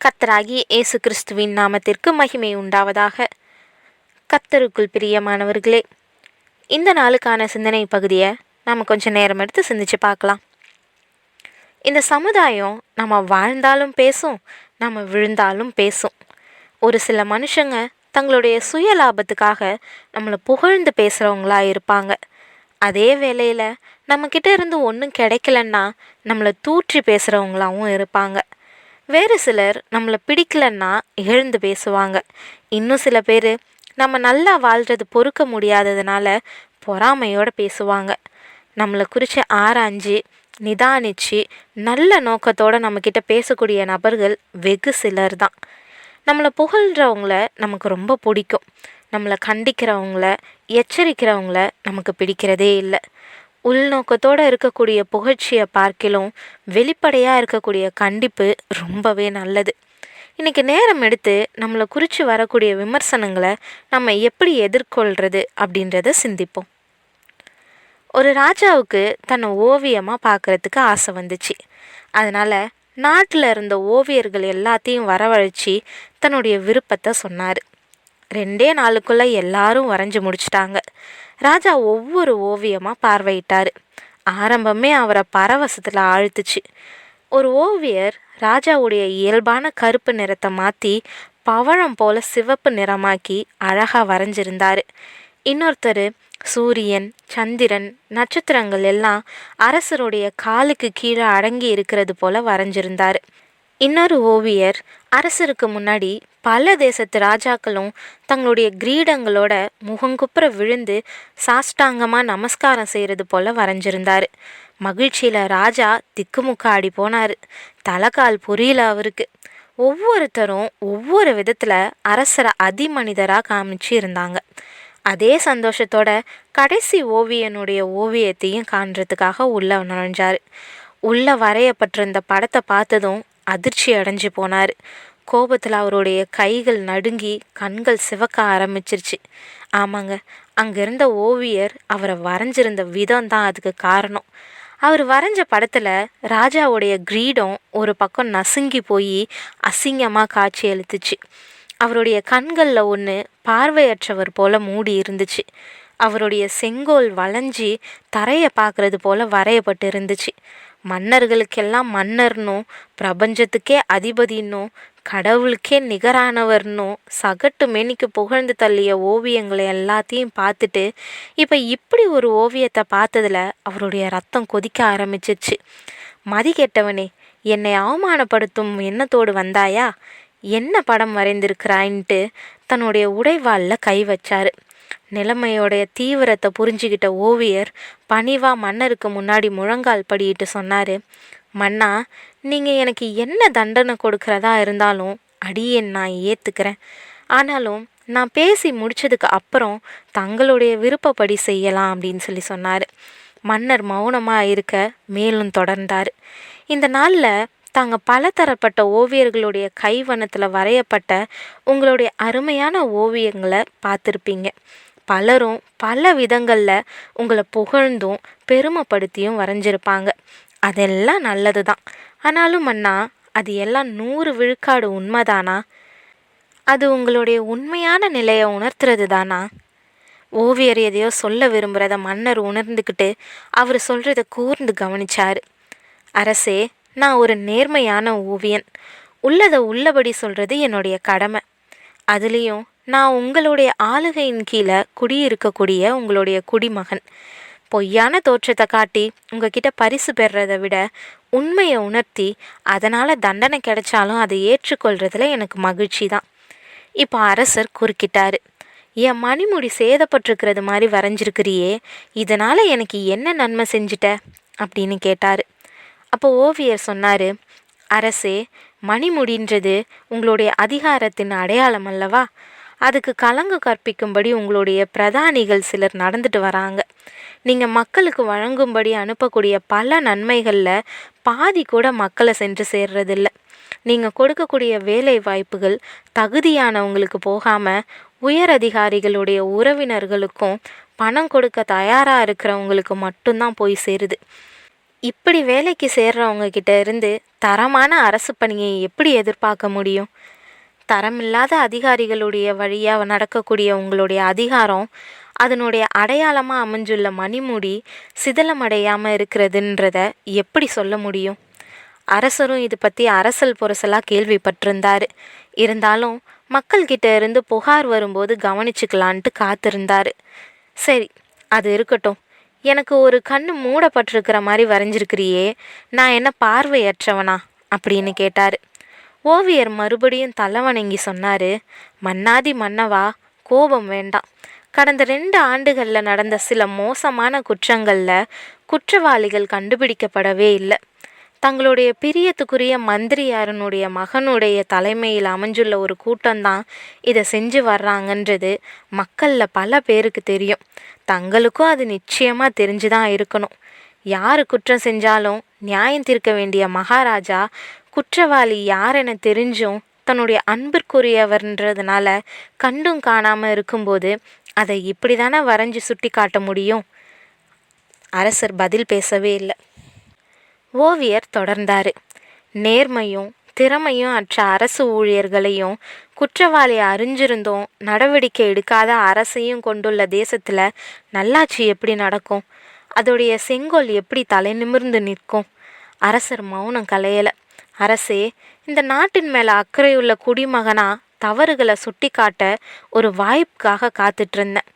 கர்த்தராகிய இயேசு கிறிஸ்துவின் நாமத்திற்கு மகிமை உண்டாவதாக. கர்த்தருக்குள் பிரியமானவர்களே, இந்த நாளுக்கான சிந்தனை பகுதியை நம்ம கொஞ்சம் நேரம் எடுத்து சிந்திச்சு பார்க்கலாம். இந்த சமுதாயம் நம்ம வாழ்ந்தாலும் பேசும், நம்ம விழுந்தாலும் பேசும். ஒரு சில மனுஷங்க தங்களுடைய சுய லாபத்துக்காக நம்மளை புகழ்ந்து பேசுகிறவங்களா இருப்பாங்க. அதே வேளையில் நம்மக்கிட்ட இருந்து ஒன்றும் கிடைக்கலன்னா நம்மளை தூற்றி பேசுகிறவங்களாவும் இருப்பாங்க. வேறு சிலர் நம்மளை பிடிக்கலன்னா எழுந்து பேசுவாங்க. இன்னும் சில பேர் நம்ம நல்லா வாழ்கிறது பொறுக்க முடியாததுனால பொறாமையோடு பேசுவாங்க. நம்மளை குறித்து ஆராய்ஞ்சு நிதானித்து நல்ல நோக்கத்தோடு நம்மக்கிட்ட பேசக்கூடிய நபர்கள் வெகு சிலர் தான். நம்மளை புகழ்கிறவங்கள நமக்கு ரொம்ப பிடிக்கும். நம்மளை கண்டிக்கிறவங்கள எச்சரிக்கிறவங்கள நமக்கு பிடிக்கிறதே இல்லை. உள்நோக்கத்தோடு இருக்கக்கூடிய புகழ்ச்சியை பார்க்கிலும் வெளிப்படையாக இருக்கக்கூடிய கண்டிப்பு ரொம்பவே நல்லது. இன்றைக்கி நேரம் எடுத்து நம்மளை குறித்து வரக்கூடிய விமர்சனங்களை நம்ம எப்படி எதிர்கொள்கிறது அப்படின்றத சிந்திப்போம். ஒரு ராஜாவுக்கு தன்னை ஓவியமாக பார்க்குறதுக்கு ஆசை வந்துச்சு. அதனால் நாட்டில் இருந்த ஓவியர்கள் எல்லாத்தையும் வரவழைச்சி தன்னுடைய விருப்பத்தை சொன்னார். 2 நாளுக்குள்ளே எல்லாரும் வரைஞ்சி முடிச்சிட்டாங்க. ராஜா ஒவ்வொரு ஓவியமாக பார்வையிட்டார். ஆரம்பமே அவரை பரவசத்தில் ஆழ்த்துச்சு. ஒரு ஓவியர் ராஜாவுடைய இயல்பான கருப்பு நிறத்தை மாற்றி பவழம் போல சிவப்பு நிறமாக்கி அழகாக வரைஞ்சிருந்தார். இன்னொருத்தர் சூரியன், சந்திரன், நட்சத்திரங்கள் எல்லாம் அரசருடைய காலுக்கு கீழே அடங்கி இருக்கிறது போல வரைஞ்சிருந்தார். இன்னொரு ஓவியர் அரசருக்கு முன்னாடி பல தேசத்து ராஜாக்களும் தங்களுடைய கிரீடங்களோட முகங்குப்புற விழுந்து சாஷ்டாங்கமாக நமஸ்காரம் செய்கிறது போல வரைஞ்சிருந்தார். மகிழ்ச்சியில் ராஜா திக்குமுக்காடி போனார். தலைக்கால் புரியல அவருக்கு. ஒவ்வொருத்தரும் ஒவ்வொரு விதத்தில் அரசரை அதிமனிதராக காமிச்சு இருந்தாங்க. அதே சந்தோஷத்தோட கடைசி ஓவியனுடைய ஓவியத்தையும் காண்றதுக்காக உள்ளே நுழைஞ்சார். உள்ளே வரையப்பட்டிருந்த படத்தை பார்த்ததும் அதிர்ச்சி அடைஞ்சு போனார். கோபத்தில் அவருடைய கைகள் நடுங்கி கண்கள் சிவக்க ஆரம்பிச்சிருச்சு. ஆமாங்க, அங்கே இருந்த ஓவியர் அவரை வரைஞ்சிருந்த விதம் தான் அதுக்கு காரணம். அவர் வரைஞ்ச படத்தில் ராஜாவுடைய கிரீடம் ஒரு பக்கம் நசுங்கி போய் அசிங்கமாக காட்சி அளித்துச்சு. அவருடைய கண்களில் ஒன்று பார்வையற்றவர் போல மூடி இருந்துச்சு. அவருடைய செங்கோல் வளைஞ்சி தரையை பார்க்குறது போல வரையப்பட்டு இருந்துச்சு. மன்னர்களுக்கெல்லாம் மன்னர்னும், பிரபஞ்சத்துக்கே அதிபதினும், கடவுளுக்கே நிகரானவர்னும் சகட்டு மேனிக்கு புகழ்ந்து தள்ளிய ஓவியங்களை எல்லாத்தையும் பார்த்துட்டு இப்போ இப்படி ஒரு ஓவியத்தை பார்த்ததில் அவருடைய ரத்தம் கொதிக்க ஆரம்பிச்சிருச்சு. மதி கெட்டவனே, என்னை அவமானப்படுத்தும் எண்ணத்தோடு வந்தாயா? என்ன படம் வரைந்திருக்கிறாயின்ட்டு தன்னுடைய உடைவாளில் கை வச்சார். நிலைமையோடைய தீவிரத்தை புரிஞ்சுக்கிட்ட ஓவியர் பணிவாக மன்னருக்கு முன்னாடி முழங்கால் படியிட்டு சொன்னார், மன்னா, நீங்கள் எனக்கு என்ன தண்டனை கொடுக்கறதா இருந்தாலும் அடியேன் நான் ஏற்றுக்கிறேன். ஆனாலும் நான் பேசி முடித்ததுக்கு அப்புறம் தங்களுடைய விருப்பப்படி செய்யலாம் அப்படின்னு சொன்னார். மன்னர் மௌனமாக இருக்க மேலும் தொடர்ந்தார். இந்த நாளில் தாங்கள் பலதரப்பட்ட ஓவியர்களுடைய கைவண்ணத்தில் வரையப்பட்ட உங்களுடைய அருமையான ஓவியங்களை பார்த்துருப்பீங்க. பலரும் பல விதங்களில் உங்களை புகழ்ந்தும் பெருமைப்படுத்தியும் வரைஞ்சிருப்பாங்க. அதெல்லாம் நல்லது தான். ஆனாலும் அண்ணா, அது எல்லாம் 100 விழுக்காடு உண்மைதானா? அது உங்களுடைய உண்மையான நிலையை உணர்த்துறது தானா? ஓவியர் எதையோ சொல்ல விரும்புகிறத மன்னர் உணர்ந்துக்கிட்டு அவர் சொல்கிறத கூர்ந்து கவனிச்சார். அரசே, நான் ஒரு நேர்மையான ஓவியன். உள்ளதை உள்ளபடி சொல்கிறது என்னுடைய கடமை. அதுலேயும் நான் உங்களுடைய ஆளுகையின் கீழே குடியிருக்கக்கூடிய உங்களுடைய குடிமகன். பொய்யான தோற்றத்தை காட்டி உங்ககிட்ட பரிசு பெறுறதை விட உண்மையை உணர்த்தி அதனால் தண்டனை கிடைச்சாலும் அதை ஏற்றுக்கொள்கிறதுல எனக்கு மகிழ்ச்சி தான். இப்போ அரசர் குறுக்கிட்டார். என் மணிமுடி சேதப்பட்டிருக்கிறது மாதிரி வரைஞ்சிருக்கிறியே, இதனால் எனக்கு என்ன நன்மை செஞ்சிட்ட அப்படின்னு கேட்டார். அப்போ ஓவியர் சொன்னார், அரசே, மணிமுடின்றது உங்களுடைய அதிகாரத்தின் அடையாளம் அல்லவா? அதுக்கு களங்கம் கற்பிக்கும்படி உங்களுடைய பிரதானிகள் சிலர் நடந்துட்டு வராங்க. நீங்கள் மக்களுக்கு வழங்கும்படி அனுப்பக்கூடிய பல நன்மைகளில் பாதி கூட மக்களை சென்று சேர்றதில்ல. நீங்கள் கொடுக்கக்கூடிய வேலை வாய்ப்புகள் தகுதியானவங்களுக்கு போகாமல் உயர் அதிகாரிகளுடைய உறவினர்களுக்கும் பணம் கொடுக்க தயாராக இருக்கிறவங்களுக்கு மட்டும்தான் போய் சேருது. இப்படி வேலைக்கு சேர்றவங்க கிட்ட இருந்து தரமான அரசு பணியை எப்படி எதிர்பார்க்க முடியும்? தரமில்லாத அதிகாரிகளுடைய வழியாக நடக்கக்கூடிய உங்களுடைய அதிகாரம் அதனுடைய அடையாளமாக அமைஞ்சுள்ள மணிமுடி சிதலமடையாமல் இருக்கிறதுன்றத எப்படி சொல்ல முடியும்? அரசரும் இது பற்றி அரசல் புரசலாக கேள்விப்பட்டிருந்தார். இருந்தாலும் மக்கள்கிட்ட இருந்து புகார் வரும்போது கவனிச்சுக்கலான்ட்டு காத்திருந்தார். சரி, அது இருக்கட்டும். எனக்கு ஒரு கண்ணு மூடப்பட்டிருக்கிற மாதிரி வரைஞ்சிருக்கிறியே, நான் என்ன பார்வையற்றவனா அப்படின்னு கேட்டார். ஓவியர் மறுபடியும் தலை வணங்கி சொன்னார், மன்னாதி மன்னவா, கோபம் வேண்டாம். கடந்த 2 ஆண்டுகளில் நடந்த சில மோசமான குற்றங்களில் குற்றவாளிகள் கண்டுபிடிக்கப்படவே இல்லை. தங்களுடைய பிரியத்துக்குரிய மந்திரியாரனுடைய மகனுடைய தலைமையில் அமைஞ்சுள்ள ஒரு கூட்டம்தான் இதை செஞ்சு வர்றாங்கன்றது மக்களில் பல பேருக்கு தெரியும். தங்களுக்கும் அது நிச்சயமாக தெரிஞ்சுதான் இருக்கணும். யார் குற்றம் செஞ்சாலும் நியாயம் தீர்க்க வேண்டிய மகாராஜா குற்றவாளி யார் என தெரிஞ்சும் தன்னுடைய அன்பிற்குரியவர்ன்றதுனால கண்டும் காணாமல் இருக்கும்போது அதை இப்படி தானே வரைஞ்சி சுட்டி காட்ட முடியும்? அரசர் பதில் பேசவே இல்லை. ஓவியர் தொடர்ந்தார். நேர்மையும் திறமையும் அற்ற அரசு ஊழியர்களையும் குற்றவாளி அறிஞ்சிருந்தோம் நடவடிக்கை எடுக்காத அரசையும் கொண்டுள்ள தேசத்தில் நல்லாட்சி எப்படி நடக்கும்? அதோடைய செங்கோல் எப்படி தலை நிமிர்ந்து நிற்கும்? அரசர் மௌனம் கலையலை. அரசே, இந்த நாட்டின் மேலே அக்கறையுள்ள குடிமகனா தவறுகளை சுட்டி காட்ட ஒரு வாய்ப்புக்காக காத்துட்ருந்தேன்.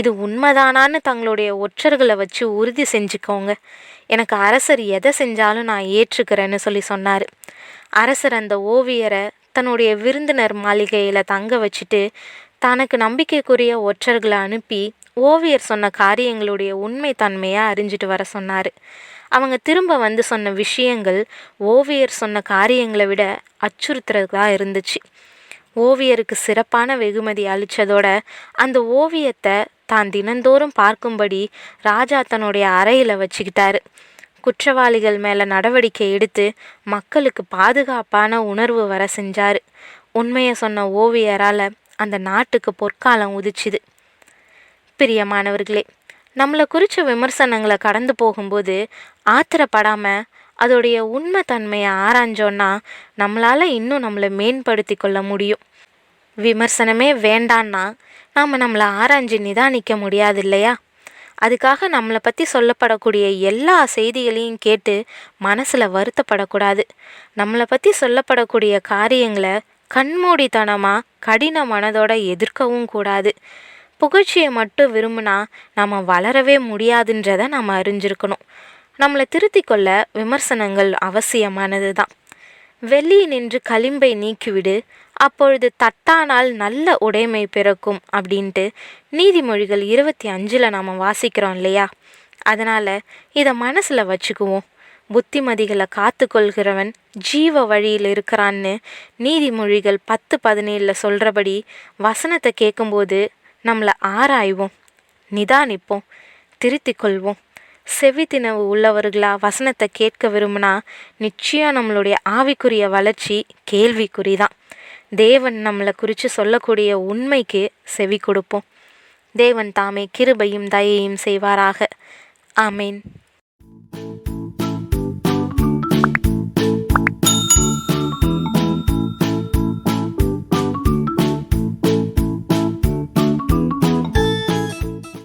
இது உண்மைதானான்னு தங்களுடைய ஒற்றர்களை வச்சு உறுதி செஞ்சுக்கோங்க. எனக்கு அரசர் எதை செஞ்சாலும் நான் ஏற்றுக்கிறேன்னு சொன்னார். அரசர் அந்த ஓவியரை தன்னுடைய விருந்தினர் மாளிகையில் தங்க வச்சுட்டு தனக்கு நம்பிக்கைக்குரிய ஒற்றர்களை அனுப்பி ஓவியர் சொன்ன காரியங்களுடைய உண்மை தன்மையை அறிஞ்சிட்டு வர சொன்னார். அவங்க திரும்ப வந்து சொன்ன விஷயங்கள் ஓவியர் சொன்ன காரியங்களை விட அச்சுறுத்துறதா இருந்துச்சு. ஓவியருக்கு சிறப்பான வெகுமதி அளித்ததோட அந்த ஓவியத்தை தான் தினந்தோறும் பார்க்கும்படி ராஜா தன்னுடைய அறையில் வச்சுக்கிட்டாரு. குற்றவாளிகள் மேலே நடவடிக்கை எடுத்து மக்களுக்கு பாதுகாப்பான உணர்வு வர செஞ்சார். உண்மையை சொன்ன ஓவியரால் அந்த நாட்டுக்கு பொற்காலம் உதிச்சுது. பிரியமானவர்களே, நம்மளை குறித்த விமர்சனங்களை கடந்து போகும்போது ஆத்திரப்படாமல் அதோடைய உண்மை தன்மையை ஆராய்ஞ்சோன்னா நம்மளால் இன்னும் நம்மளை மேம்படுத்தி கொள்ள முடியும். விமர்சனமே வேண்டான்னா நாம் நம்மளை ஆராய்ஞ்சு நிதானிக்க முடியாது இல்லையா? அதுக்காக நம்மளை பற்றி சொல்லப்படக்கூடிய எல்லா செய்திகளையும் கேட்டு மனசில் வருத்தப்படக்கூடாது. நம்மளை பற்றி சொல்லப்படக்கூடிய காரியங்களை கண்மூடித்தனமாக கடின மனதோட எதிர்க்கவும் கூடாது. புகழ்ச்சியை மட்டும் விரும்பினா நம்ம வளரவே முடியாதுன்றதை நாம் அறிஞ்சிருக்கணும். நம்மளை திருத்திக் கொள்ள விமர்சனங்கள் அவசியமானது தான். வெளியே நின்று களிம்பை நீக்கிவிடு, அப்பொழுது தட்டானால் நல்ல உடைமை பிறக்கும் அப்படின்ட்டு நீதிமொழிகள் 25 நாம் வாசிக்கிறோம் இல்லையா? அதனால் இதை மனசில் வச்சுக்குவோம். புத்திமதிகளை காத்து கொள்கிறவன் ஜீவ வழியில் இருக்கிறான்னு நீதிமொழிகள் 10:17 சொல்கிறபடி வசனத்தை கேட்கும்போது நம்மளை ஆராய்வோம், நிதானிப்போம், திருத்திக் கொள்வோம். செவித்தினவு உள்ளவர்களா வசனத்தை கேட்க விரும்பினா நிச்சயம் நம்மளுடைய ஆவிக்குரிய வளர்ச்சி கேள்விக்குறிதான். தேவன் நம்மளை குறித்து சொல்லக்கூடிய உண்மைக்கு செவி கொடுப்போம். தேவன் தாமே கிருபையும் தயையும் செய்வாராக. ஆமேன்.